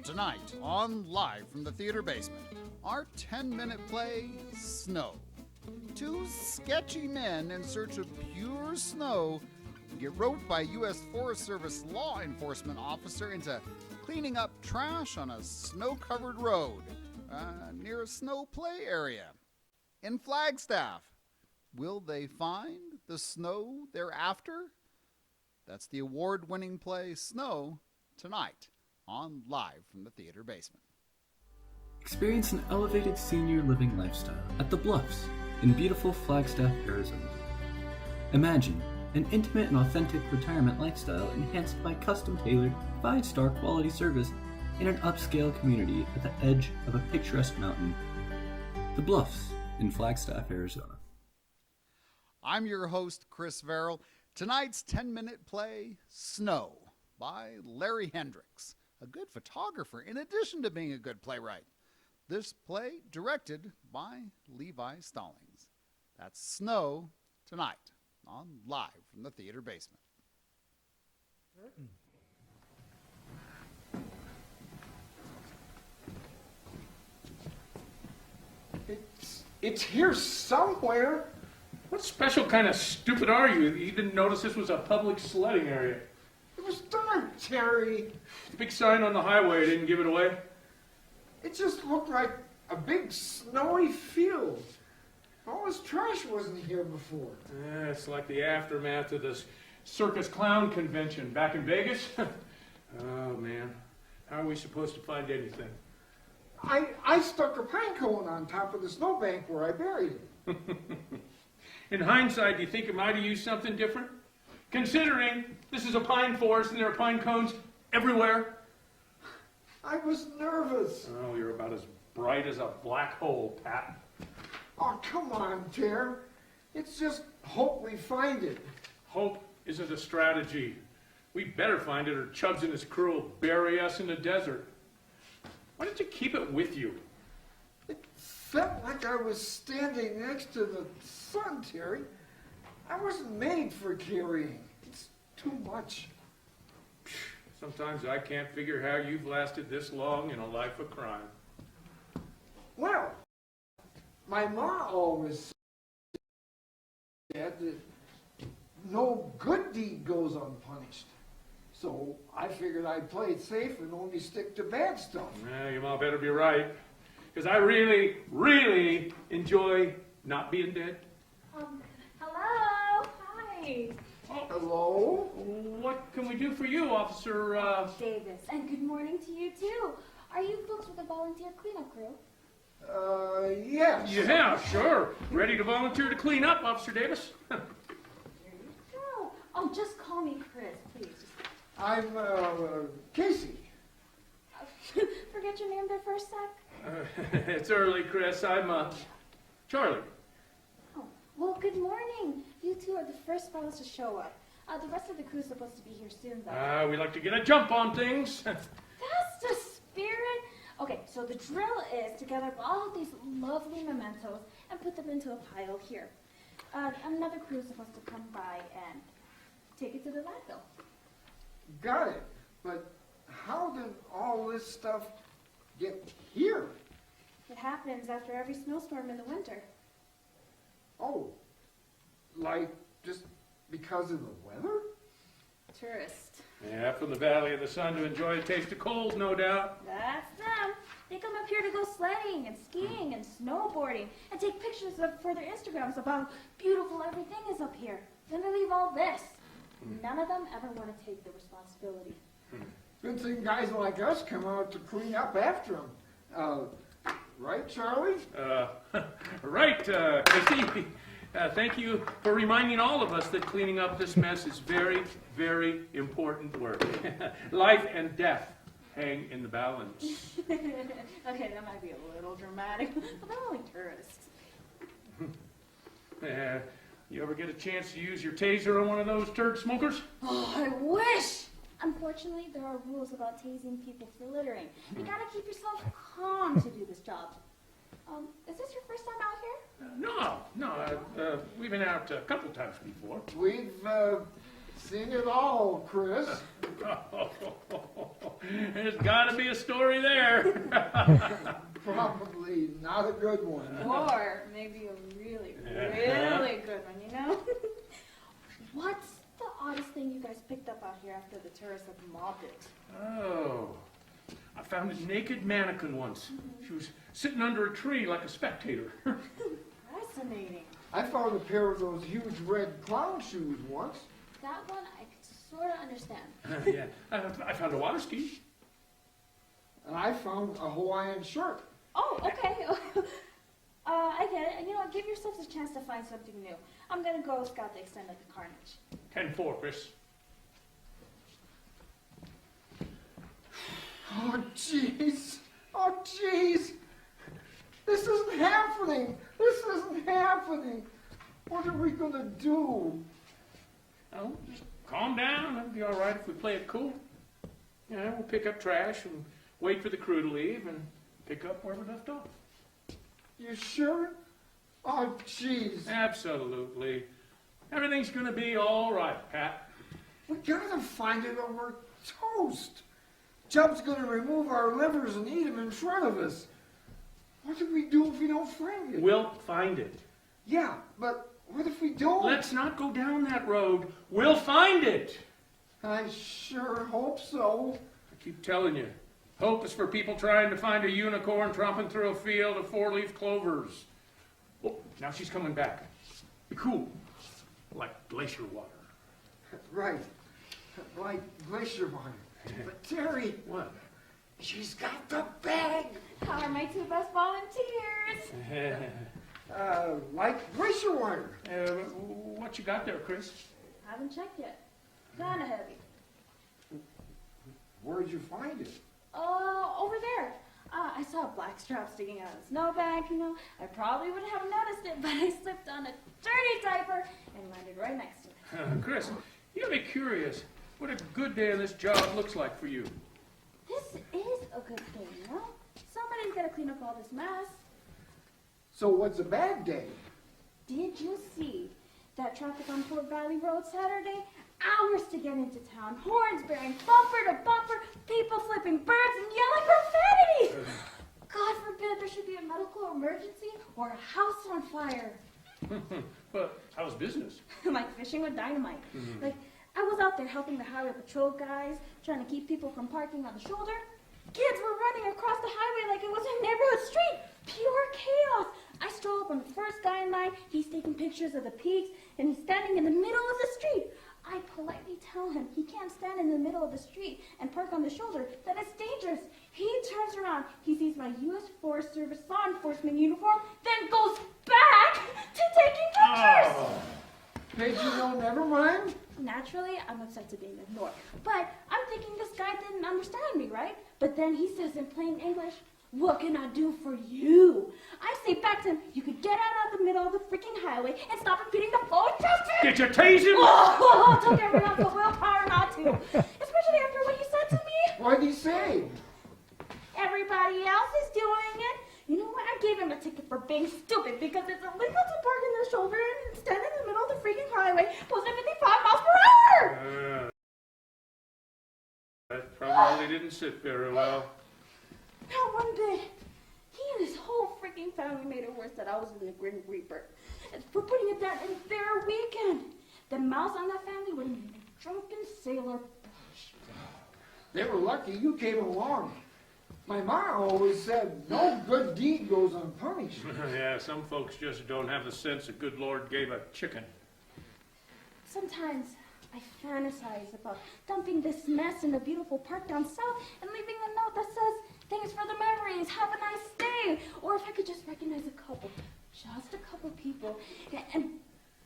Tonight, on Live from the Theater Basement, our 10-minute play, Snow. Two sketchy men in search of pure snow get roped by U.S. Forest Service law enforcement officer into cleaning up trash on a snow-covered road near a snow play area in Flagstaff. Will they find the snow they're after? That's the award-winning play Snow tonight on Live from the Theater Basement. Experience an elevated senior living lifestyle at The Bluffs in beautiful Flagstaff, Arizona. Imagine an intimate and authentic retirement lifestyle enhanced by custom-tailored 5-star quality service in an upscale community at the edge of a picturesque mountain. The Bluffs in Flagstaff, Arizona. I'm your host, Chris Verrill. Tonight's 10-minute play, Snow, by Larry Hendricks, a good photographer in addition to being a good playwright. This play directed by Levi Stallings. That's Snow tonight on Live from the Theater Basement. It's here somewhere. What special kind of stupid are you? You didn't notice this was a public sledding area. It was dark, Terry. The big sign on the highway didn't give it away. It just looked like a big snowy field. All this trash wasn't here before. It's like the aftermath of this circus clown convention back in Vegas. Oh, man. How are we supposed to find anything? I stuck a pine cone on top of the snowbank where I buried it. In hindsight, do you think it might have used something different? Considering this is a pine forest and there are pine cones everywhere. I was nervous. Oh, you're about as bright as a black hole, Pat. Oh, come on, Ter. It's just hope we find it. Hope isn't a strategy. We better find it or Chubbs and his crew will bury us in the desert. Why didn't you keep it with you? It felt like I was standing next to the sun, Terry. I wasn't made for carrying. It's too much. Sometimes I can't figure how you've lasted this long in a life of crime. Well, my ma always said that no good deed goes unpunished. So I figured I'd play it safe and only stick to bad stuff. Yeah, your mom better be right. Because I really, really enjoy not being dead. Hello. Hi. Oh, Hello? what can we do for you, Officer, Davis. And good morning to you, too. Are you folks with the volunteer cleanup crew? Yes. Yeah, sure. Ready to volunteer to clean up, Officer Davis? There you go. Oh, just call me Chris, please. I'm, Casey. Forget your name there for a sec. It's early, Chris. I'm, Charlie. Oh, well, good morning. You two are the first fellows to show up. The rest of the crew's supposed to be here soon, though. We like to get a jump on things. That's the spirit. Okay, so the drill is to gather up all of these lovely mementos and put them into a pile here. Another crew is supposed to come by and take it to the landfill. Got it. But how did all this stuff get here? It happens after every snowstorm in the winter. Oh, like just because of the weather? Tourists. Yeah, from the Valley of the Sun to enjoy a taste of cold, no doubt. That's them. They come up here to go sledding and skiing and snowboarding and take pictures for their Instagrams of how beautiful everything is up here. Then they leave all this. None of them ever want to take the responsibility. Good thing guys like us come out to clean up after them. Right, Charlie? Right, Christy. Thank you for reminding all of us that cleaning up this mess is very, very important work. Life and death hang in the balance. Okay, that might be a little dramatic, but they're only tourists. You ever get a chance to use your taser on one of those turd smokers? Oh, I wish! Unfortunately, there are rules about tasing people for littering. You gotta keep yourself calm to do this job. Is this your first time out here? No. We've been out a couple times before. We've seen it all, Chris. There's got to be a story there. Probably not a good one. Or maybe a really, really good one, you know? What's the oddest thing you guys picked up out here after the tourists have mobbed it? Oh, I found a naked mannequin once. She was sitting under a tree like a spectator. Fascinating. I found a pair of those huge red clown shoes once. That one I could sort of understand. Yeah, I found a water ski. And I found a Hawaiian shirt. Oh, okay. I get it. And you know what? Give yourselves a chance to find something new. I'm going to go scout the extent of the carnage. 10-4, Chris. Oh, jeez. Oh, jeez. This isn't happening. This isn't happening. What are we going to do? Oh, just calm down. It'll be all right if we play it cool. Yeah, we'll pick up trash and wait for the crew to leave and pick up where we left off. You sure? Oh, jeez. Absolutely. Everything's going to be all right, Pat. We gotta find it or we're toast. Chubb's gonna remove our livers and eat them in front of us. What do we do if we don't find it? We'll find it. Yeah, but what if we don't? Let's not go down that road. We'll find it. I sure hope so. I keep telling you, hope is for people trying to find a unicorn tromping through a field of four-leaf clovers. Oh, now she's coming back. Be cool, like glacier water. Right. Like glacier water. But Terry, What? she's got the bag. How are my two best volunteers? Like glacier water. What you got there, Chris? Haven't checked yet. Kinda heavy. Where'd you find it? Over there. I saw a black strap sticking out of the snowbank, you know. I probably would have noticed it, but I slipped on a dirty diaper and landed right next to it. Chris, you gotta be curious what a good day on this job looks like for you. This is a good thing, you know? Somebody's gotta clean up all this mess. So what's a bad day? Did you see that traffic on Fort Valley Road Saturday? Hours to get into town, horns bearing bumper to bumper, people flipping birds and yelling profanity. God forbid there should be a medical emergency or a house on fire. But how's business? Like fishing with dynamite. Like, I was out there helping the highway patrol guys, trying to keep people from parking on the shoulder. Kids were running across the highway like it was a neighborhood street. Pure chaos. I stroll up on the first guy in line. He's taking pictures of the peaks, and he's standing in the middle of the street. I politely tell him he can't stand in the middle of the street and park on the shoulder, that it's dangerous. He turns around, he sees my U.S. Forest Service law enforcement uniform, then goes back to taking pictures. Oh. Hey, you know, never mind. Naturally, I'm upset to being ignored. But I'm thinking this guy didn't understand me, right? But then he says in plain English, "What can I do for you?" I say back to him, "You could get out of the middle of the freaking highway and stop impeding the flow of traffic." Did you tase him? Oh, took everyone the willpower not to. Especially after what you said to me. What'd he say? Everybody else is doing it. You know what? I gave him a ticket for being stupid because it's illegal to park in the shoulder and stand in the middle of the freaking highway posted 55 miles per hour. That probably didn't sit very well. Not one bit. He and his whole freaking family made it worse that I was in the Grim Reaper. And for putting it down in their weekend. The mouse on that family would have been a drunken sailor. They were lucky you came along. My mom always said, no good deed goes unpunished. Yeah, some folks just don't have the sense the good Lord gave a chicken. Sometimes I fantasize about dumping this mess in a beautiful park down south and leaving a note that says, "Thanks for the memories, have a nice day." Or if I could just recognize a couple, just a couple people, and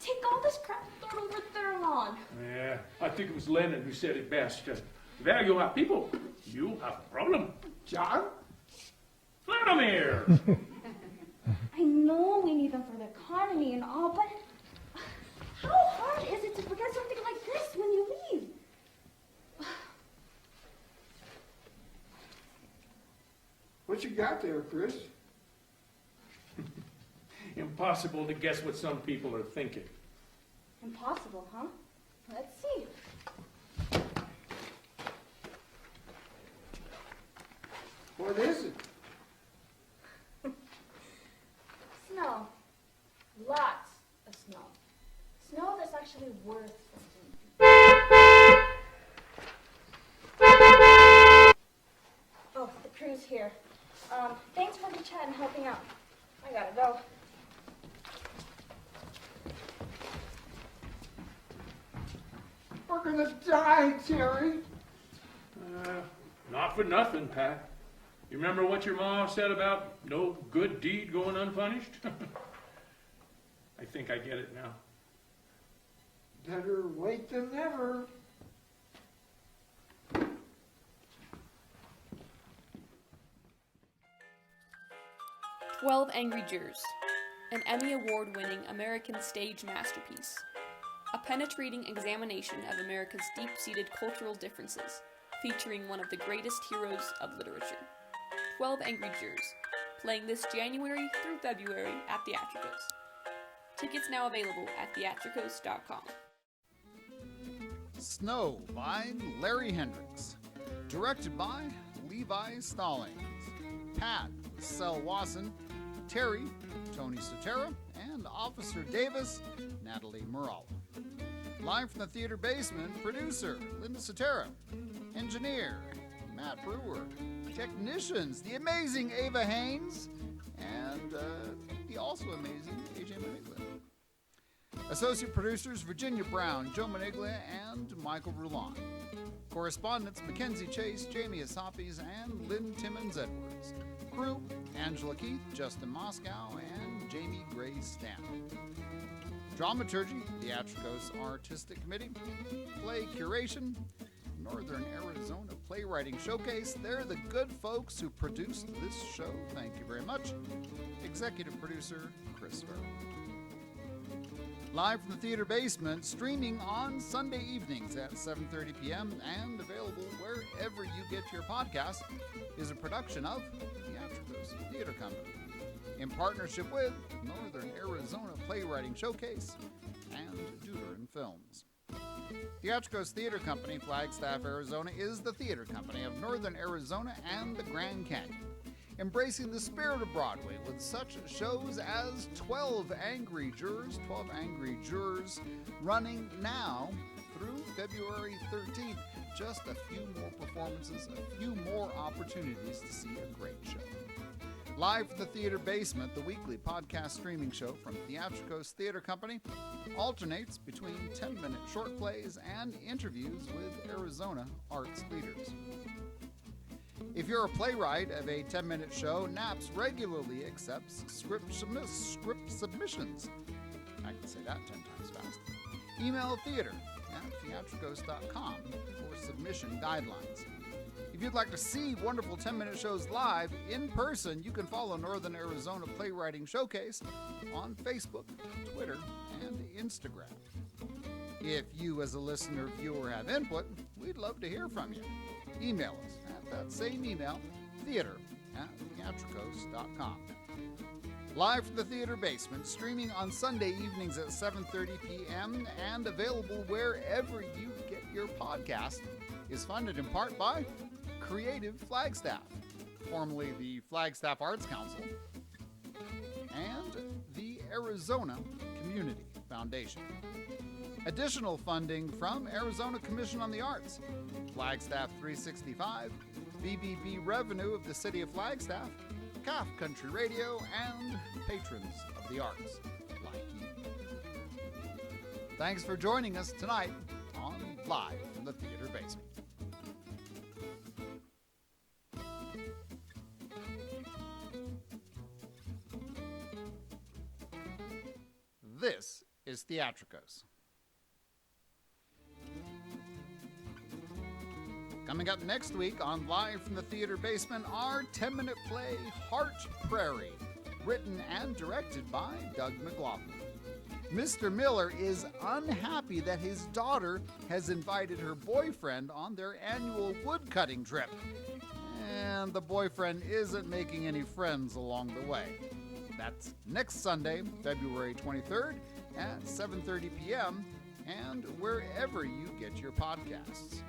take all this crap and throw it over their lawn. Yeah, I think it was Lennon who said it best. Value our people, you have a problem. John? Vladimir! I know we need them for the economy and all, but how hard is it to forget something like this when you leave? What you got there, Chris? Impossible to guess what some people are thinking. Impossible, huh? Let's see. is here. Thanks for the chat and helping out. I gotta go. We're gonna die, Terry. Not for nothing, Pat. You remember what your ma said about no good deed going unpunished? I think I get it now. Better wait than never. 12 Angry Jurors, an Emmy Award-winning American stage masterpiece. A penetrating examination of America's deep-seated cultural differences, featuring one of the greatest heroes of literature. 12 Angry Jurors, playing this January through February at Theatrikos. Tickets now available at theatrikos.com. Snow by Larry Hendricks. Directed by Levi Stallings. Pat, Sel Wasson. Terry, Tony Sutera. And Officer Davis, Nathalie Morala. Live from the theater basement, producer Linda Sutera. Engineer Matt Brewer. Technicians, the amazing Ava Haynes. And the also amazing AJ Maniglia. Associate producers Virginia Brown, Joe Maniglia, and Michael Roulon. Correspondents Mackenzie Chase, Jamie Asapis, and Lynn Timmons Edwards. Crew Angela Keith, Justin Moscow, and Jamie Gray Stanton. Dramaturgy, Theatrikos Artistic Committee. Play curation, Northern Arizona Playwriting Showcase. They're the good folks who produced this show. Thank you very much. Executive producer Chris Farrell. Live from the theater basement, streaming on Sunday evenings at 7:30 p.m. and available wherever you get your podcast, is a production of Theatrikos Theatre Company in partnership with Northern Arizona Playwriting Showcase and Deuteron Films. Theatrikos Theatre Company, Flagstaff, Arizona, is the theater company of Northern Arizona and the Grand Canyon, embracing the spirit of Broadway with such shows as 12 Angry Jurors, running now through February 13th. Just a few more performances, a few more opportunities to see a great show. Live from the theater basement, the weekly podcast streaming show from Theatrikos Theatre Company alternates between 10-minute short plays and interviews with Arizona arts leaders. If you're a playwright of a 10-minute show, NAPS regularly accepts script submissions. I can say that 10 times fast. Email theater@theatrikos.com for submission guidelines. If you'd like to see wonderful 10-minute shows live in person, you can follow Northern Arizona Playwriting Showcase on Facebook, Twitter, and Instagram. If you as a listener or viewer have input, we'd love to hear from you. Email us at that same email, theater@theatrikos.com. Live from the theater basement, streaming on Sunday evenings at 7:30 p.m. and available wherever you get your podcast, is funded in part by Creative Flagstaff, formerly the Flagstaff Arts Council, and the Arizona Community Foundation. Additional funding from Arizona Commission on the Arts, Flagstaff 365, BBB revenue of the City of Flagstaff, CAF Country Radio, and patrons of the arts like you. Thanks for joining us tonight on Live from the Theater Basement. This is Theatrikos. Coming up next week on Live from the Theater Basement, our 10-minute play, Heart Prairie, written and directed by Doug McLaughlin. Mr. Miller is unhappy that his daughter has invited her boyfriend on their annual woodcutting trip, and the boyfriend isn't making any friends along the way. That's next Sunday, February 23rd at 7:30 p.m. and wherever you get your podcasts.